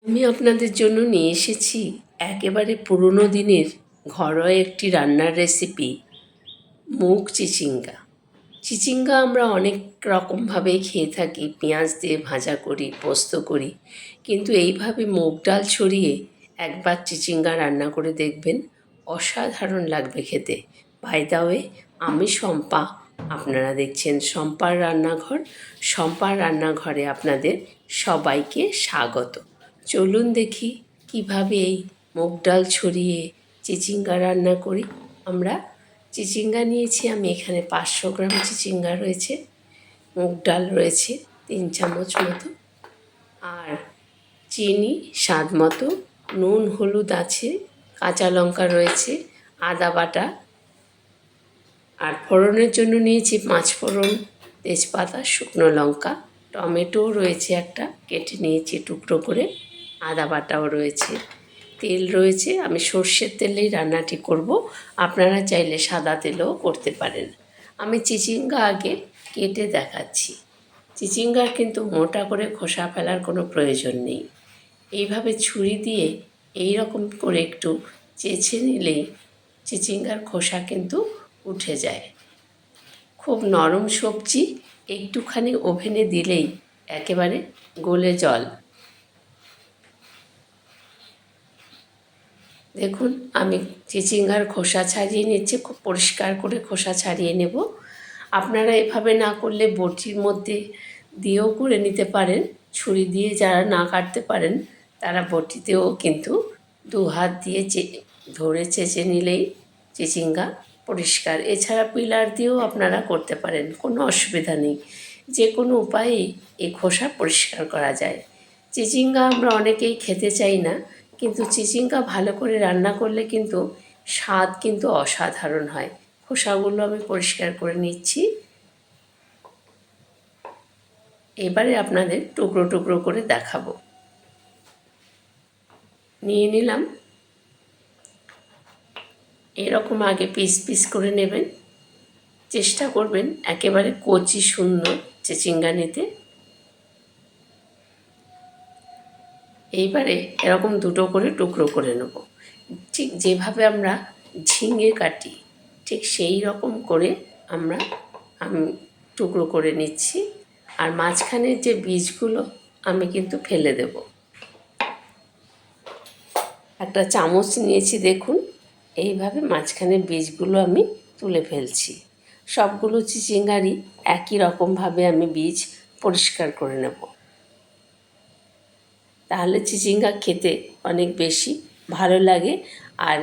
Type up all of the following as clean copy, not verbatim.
আমি আপনাদের জন্য নিয়ে এসেছি একেবারে পুরনো দিনের ঘরোয়া একটি রান্নার রেসিপি, মুগ চিচিঙ্গা। চিচিঙ্গা আমরা অনেক রকমভাবে খেয়ে থাকি, পেঁয়াজ দিয়ে ভাজা করি, পোস্ত করি, কিন্তু এইভাবে মুগ ডাল ছড়িয়ে একবার চিচিঙ্গা রান্না করে দেখবেন, অসাধারণ লাগবে খেতে। বাই দ্য ওয়ে, আমি শম্পা, আপনারা দেখছেন শম্পার রান্নাঘর। শম্পার রান্নাঘরে আপনাদের সবাইকে স্বাগত। চলুন দেখি কিভাবে এই মুগ ডাল ছড়িয়ে চিচিঙ্গা রান্না করি আমরা। চিচিঙ্গা নিয়েছি আমি এখানে 500 গ্রাম চিচিঙ্গা রয়েছে, মুগ ডাল রয়েছে 3 চামচ মতো, আর চিনি স্বাদ মতো, নুন হলুদ আছে, কাঁচা লঙ্কা রয়েছে, আদা বাটা, আর ফোড়নের জন্য নিয়েছি 5 ফোড়ন, তেজপাতা, শুকনো লঙ্কা, টমেটো রয়েছে একটা, কেটে নিয়েছি টুকরো করে, আদা বাটাও রয়েছে, তেল রয়েছে। আমি সর্ষের তেলেই রান্নাটি করব, আপনারা চাইলে সাদা তেলেও করতে পারেন। আমি চিচিঙ্গা আগে কেটে দেখাচ্ছি। চিচিঙ্গার কিন্তু মোটা করে খোসা ফেলার কোনো প্রয়োজন নেই। এইভাবে ছুরি দিয়ে এই রকম করে একটু চেঁচে নিলেই চিচিঙ্গার খোসা কিন্তু উঠে যায়। খুব নরম সবজি, একটুখানি ওভেনে দিলেই একেবারে গলে জল। দেখুন, আমি চিচিঙ্গার খোসা ছাড়িয়ে নিচ্ছি, খুব পরিষ্কার করে খোসা ছাড়িয়ে নেব। আপনারা এভাবে না করলে বটির মধ্যে দিয়েও করে নিতে পারেন। ছুরি দিয়ে যারা না কাটতে পারেন তারা বটিতেও কিন্তু 2 হাত দিয়ে ধরে চেঁচে নিলেই চিচিঙ্গা পরিষ্কার। এছাড়া পিলার দিয়েও আপনারা করতে পারেন, কোনো অসুবিধা নেই। যে কোনো উপায়েই এই খোসা পরিষ্কার করা যায়। চিচিঙ্গা আমরা অনেকেই খেতে চাই না, কিন্তু চিচিঙ্গা ভালো করে রান্না করলে কিন্তু স্বাদ কিন্তু অসাধারণ হয়। খোসাগুলো আমি পরিষ্কার করে নিচ্ছি। এবারে আপনাদের টুকরো টুকরো করে দেখাবো। নিয়ে নিলাম, এরকম আগে পিস পিস করে নেবেন। চেষ্টা করবেন একেবারে কচি সুন্দর চিচিঙ্গা নিতে। এইবারে এরকম দুটো করে টুকরো করে নেব, ঠিক যেভাবে আমরা ঝিঙে কাটি ঠিক সেই রকম করে আমি টুকরো করে নিচ্ছি। আর মাঝখানের যে বীজগুলো আমি কিন্তু ফেলে দেব। একটা চামচ নিয়েছি, দেখুন এইভাবে মাঝখানের বীজগুলো আমি তুলে ফেলছি। সবগুলো চিচিঙ্গারই একই রকমভাবে আমি বীজ পরিষ্কার করে নেব, তাহলে চিচিঙ্গা খেতে অনেক বেশি ভালো লাগে আর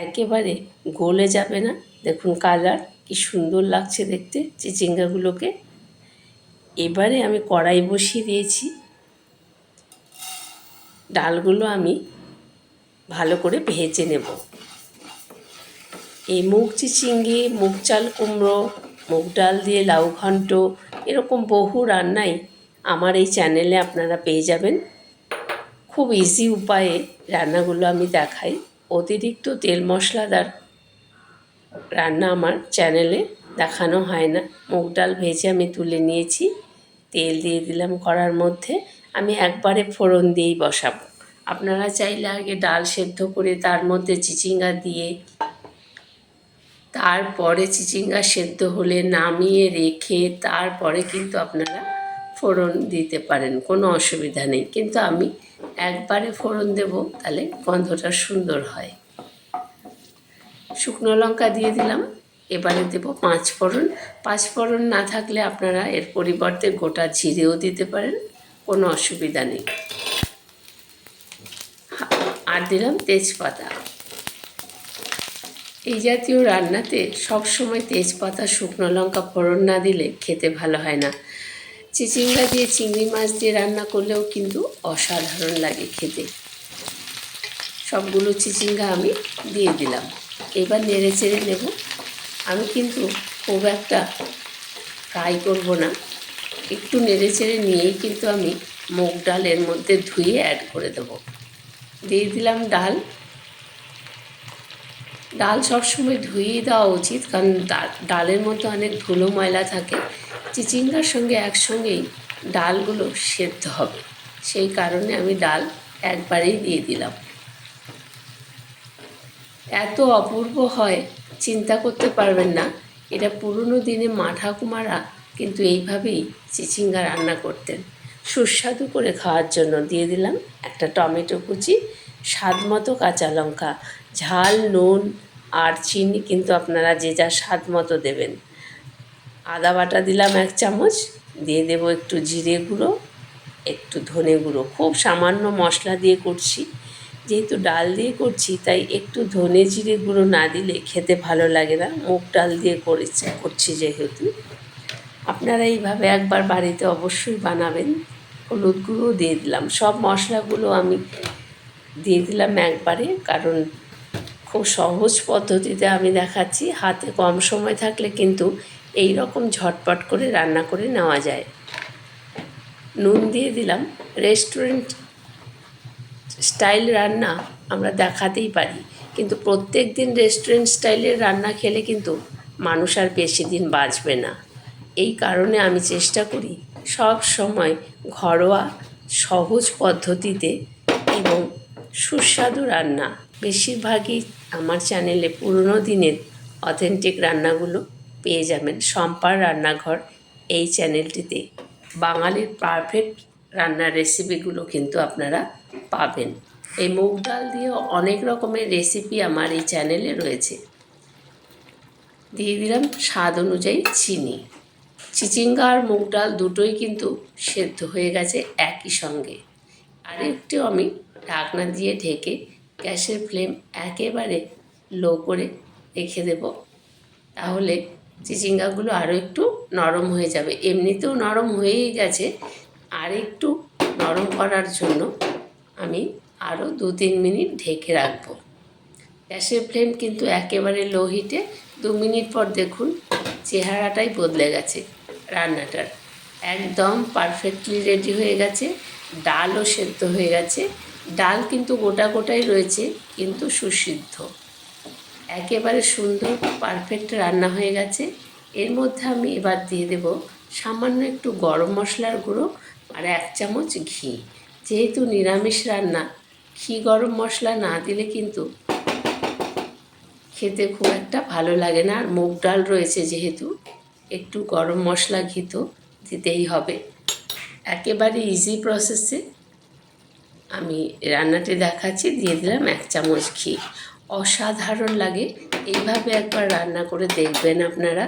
একেবারে গলে যাবে না। দেখুন কালার কি সুন্দর লাগছে দেখতে চিচিঙ্গাগুলোকে। এবারে আমি কড়াই বসিয়ে দিয়েছি, ডালগুলো আমি ভালো করে ভেজে নেব। এই মুগ চিচিঙ্গি, মুগ চাল কুমড়ো, মুগ ডাল দিয়ে লাউ ঘন্ট, এরকম বহু রান্নাই আমার এই চ্যানেলে আপনারা পেয়ে যাবেন। খুব ইজি উপায়ে রান্নাগুলো আমি দেখাই। অতিরিক্ত তেল মশলাদার রান্না আমার চ্যানেলে দেখানো হয় না। মুগ ডাল ভেজে আমি তুলে নিয়েছি, তেল দিয়ে দিলাম কড়ার মধ্যে। আমি একবারে ফোড়ন দিয়েই বসাবো। আপনারা চাইলে আগে ডাল সেদ্ধ করে তার মধ্যে চিচিঙ্গা দিয়ে, তারপরে চিচিঙ্গা সেদ্ধ হলে নামিয়ে রেখে তারপরে কিন্তু আপনারা ফোড়ন দিতে পারেন, কোনো অসুবিধা নেই। কিন্তু আমি একবারে ফোড়ন দেব, তাহলে গন্ধটা সুন্দর হয়। শুকনো লঙ্কা দিয়ে দিলাম, এবারে দেব 5 ফোড়ন। 5 ফোড়ন না থাকলে আপনারা এর পরিবর্তে গোটা জিরেও দিতে পারেন, কোনো অসুবিধা নেই। আর দিলাম তেজপাতা। এই জাতীয় রান্নাতে সবসময় তেজপাতা, শুকনো লঙ্কা ফোড়ন না দিলে খেতে ভালো হয় না। চিচিঙ্গা দিয়ে, চিংড়ি মাছ দিয়ে রান্না করলেও কিন্তু অসাধারণ লাগে খেতে। সবগুলো চিচিঙ্গা আমি দিয়ে দিলাম, এবার নেড়ে চেড়ে নেব। আমি কিন্তু খুব একটা ফ্রাই করব না, একটু নেড়ে চেড়ে নিয়েই কিন্তু আমি মুগ ডালের মধ্যে ধুয়ে অ্যাড করে দেব। দিয়ে দিলাম ডাল। ডাল সবসময় ধুয়েই দেওয়া উচিত, কারণ ডালের মধ্যে অনেক ধুলো ময়লা থাকে। চিচিঙ্গার সঙ্গে একসঙ্গেই ডালগুলো সেদ্ধ হবে, সেই কারণে আমি ডাল একবারেই দিয়ে দিলাম। এত অপূর্ব হয় চিন্তা করতে পারবেন না। এটা পুরনো দিনে মা ঠাকুমারা কিন্তু এইভাবেই চিচিঙ্গা রান্না করতেন। সুস্বাদু করে খাওয়ার জন্য দিয়ে দিলাম একটা টমেটো কুচি, স্বাদ মতো কাঁচা লঙ্কা, ঝাল, নুন আর চিনি কিন্তু আপনারা যে যার স্বাদ মতো দেবেন। আদা বাটা দিলাম 1 চামচ, দিয়ে দেবো একটু জিরে গুঁড়ো, একটু ধনে গুঁড়ো। খুব সামান্য মশলা দিয়ে করছি, যেহেতু ডাল দিয়ে করছি তাই একটু ধনে জিরে গুঁড়ো না দিলে খেতে ভালো লাগে না। মুগ ডাল দিয়ে করছি যেহেতু। আপনারা এইভাবে একবার বাড়িতে অবশ্যই বানাবেন। হলুদ গুঁড়ো দিয়ে দিলাম। সব মশলাগুলো আমি দিয়ে দিলাম একবারে, কারণ খুব সহজ পদ্ধতিতে আমি দেখাচ্ছি। হাতে কম সময় থাকলে কিন্তু এই রকম ঝটপট করে রান্না করে নেওয়া যায়। নুন দিয়ে দিলাম। রেস্টুরেন্ট স্টাইল রান্না আমরা দেখাতেই পারি, কিন্তু প্রত্যেক দিন রেস্টুরেন্ট স্টাইলের রান্না খেলে কিন্তু মানুষ আর বেশি দিন বাঁচবে না। এই কারণে আমি চেষ্টা করি সব সময় ঘরোয়া সহজ পদ্ধতিতে এবং সুস্বাদু রান্না। বেশিরভাগই আমার চ্যানেলে পুরনো দিনের অথেন্টিক রান্নাগুলো পেয়ে যাবেন। শম্পার রান্নাঘর এই চ্যানেলটিতে বাঙালির পারফেক্ট রান্নার রেসিপিগুলো কিন্তু আপনারা পাবেন। এই মুগ ডাল দিয়েও অনেক রকমের রেসিপি আমার এই চ্যানেলে রয়েছে। দিয়ে দিলাম স্বাদ অনুযায়ী চিনি। চিচিঙ্গা আর মুগ ডাল দুটোই কিন্তু সেদ্ধ হয়ে গেছে একই সঙ্গে। আর একটু আমি ঢাকনা দিয়ে ঢেকে গ্যাসের ফ্লেম একেবারে লো করে রেখে দেব। তাহলে চিচিঙ্গাগুলো আরও একটু নরম হয়ে যাবে। এমনিতেও নরম হয়েই গেছে, আর একটু নরম করার জন্য আমি আরও 2-3 মিনিট ঢেকে রাখবো। গ্যাসের ফ্লেম কিন্তু একেবারে লো হিটে। 2 মিনিট পর দেখুন চেহারাটাই বদলে গেছে রান্নাটার। একদম পারফেক্টলি রেডি হয়ে গেছে। ডালও সেদ্ধ হয়ে গেছে। ডাল কিন্তু গোটা গোটাই রয়েছে, কিন্তু সুসিদ্ধ। একেবারে সুন্দর পারফেক্ট রান্না হয়ে গেছে। এর মধ্যে আমি এবার দিয়ে দেব সামান্য একটু গরম মশলার গুঁড়ো আর 1 চামচ ঘি। যেহেতু নিরামিষ রান্না, ঘি গরম মশলা না দিলে কিন্তু খেতে খুব একটা ভালো লাগে না। আর মুগ ডাল রয়েছে যেহেতু, একটু গরম মশলা ঘি তো দিতেই হবে। একেবারে ইজি প্রসেসে আমি রান্নাটি দেখাচ্ছি। দিয়ে দিলাম 1 চামচ ঘি। অসাধারণ লাগে। এইভাবে একবার রান্না করে দেখবেন আপনারা।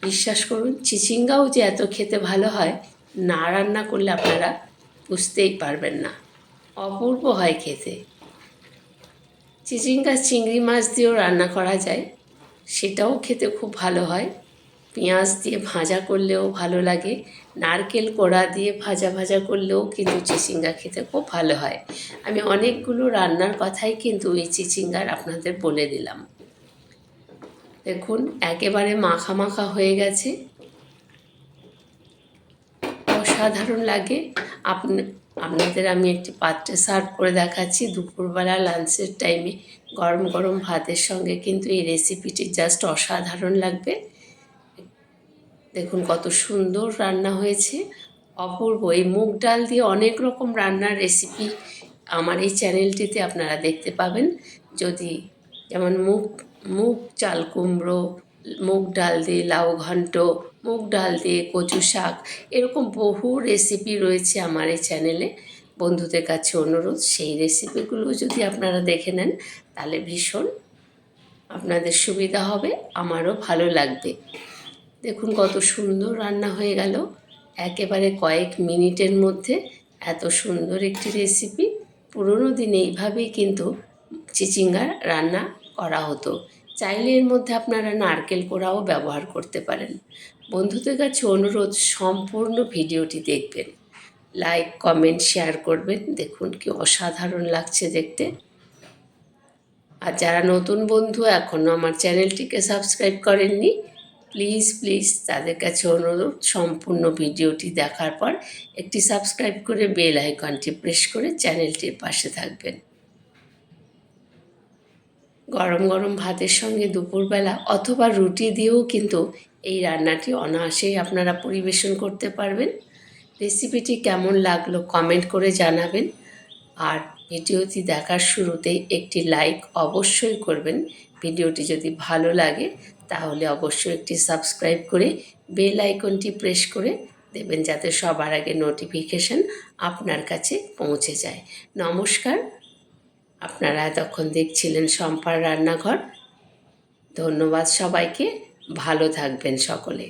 বিশ্বাস করুন, চিচিঙ্গাও যে এত খেতে ভালো হয়, না রান্না করলে আপনারা বুঝতেই পারবেন না। অপূর্ব হয় খেতে। চিচিঙ্গা চিংড়ি মাছ দিয়েও রান্না করা যায়, সেটাও খেতে খুব ভালো হয়। পেঁয়াজ দিয়ে ভাজা করলেও ভালো লাগে। নারকেল কোড়া দিয়ে ভাজা ভাজা করলেও কিন্তু চিচিঙ্গা খেতে খুব ভালো হয়। আমি অনেকগুলো রান্নার কথাই কিন্তু এই চিচিঙ্গার আপনাদের বলে দিলাম। দেখুন একেবারে মাখা মাখা হয়ে গেছে। অসাধারণ লাগে। আপনাদের আমি একটি পাত্রে সার্ভ করে দেখাচ্ছি। দুপুরবেলা লাঞ্চের টাইমে গরম গরম ভাতের সঙ্গে কিন্তু এই রেসিপিটি জাস্ট অসাধারণ লাগবে। দেখুন কত সুন্দর রান্না হয়েছে, অপূর্ব। এই মুগ ডাল দিয়ে অনেক রকম রান্নার রেসিপি আমার এই চ্যানেলটিতে আপনারা দেখতে পাবেন। যদি যেমন মুগ চাল কুমড়ো, মুগ ডাল দিয়ে লাউ ঘন্ট, মুগ ডাল দিয়ে কচু শাক, এরকম বহু রেসিপি রয়েছে আমার এই চ্যানেলে। বন্ধুদের কাছে অনুরোধ, সেই রেসিপিগুলো যদি আপনারা দেখে নেন তাহলে ভীষণ আপনাদের সুবিধা হবে, আমারও ভালো লাগবে। দেখুন কত সুন্দর রান্না হয়ে গেল একেবারে কয়েক মিনিটের মধ্যে। এত সুন্দর একটি রেসিপি। পুরনো দিনে এইভাবেই কিন্তু চিচিঙ্গা রান্না করা হতো। চাইলে এর মধ্যে আপনারা নারকেল কোড়াও ব্যবহার করতে পারেন। বন্ধুদের কাছে অনুরোধ, সম্পূর্ণ ভিডিওটি দেখবেন, লাইক কমেন্ট শেয়ার করবেন। দেখুন কি অসাধারণ লাগছে দেখতে। আর যারা নতুন বন্ধু এখনও আমার চ্যানেলটিকে সাবস্ক্রাইব করেননি, প্লিজ প্লিজ তাদের কাছে অনুরোধ, সম্পূর্ণ ভিডিওটি দেখার পর একটি সাবস্ক্রাইব করে বেল আইকনটি প্রেস করে চ্যানেলটির পাশে থাকবেন। গরম গরম ভাতের সঙ্গে দুপুরবেলা অথবা রুটি দিয়েও কিন্তু এই রান্নাটি অনায়াসেই আপনারা পরিবেশন করতে পারবেন। রেসিপিটি কেমন লাগলো কমেন্ট করে জানাবেন। আর ভিডিওটি দেখার শুরুতেই একটি লাইক অবশ্যই করবেন। ভিডিওটি যদি ভালো লাগে তাহলে অবশ্যই একটি সাবস্ক্রাইব করে বেল আইকনটি প্রেস করে দেবেন, যাতে সবার আগে নোটিফিকেশন আপনার কাছে পৌঁছে যায়। নমস্কার, আপনারা এতক্ষণ দেখছিলেন শম্পার রান্নাঘর। ধন্যবাদ সবাইকে, ভালো থাকবেন সকলে।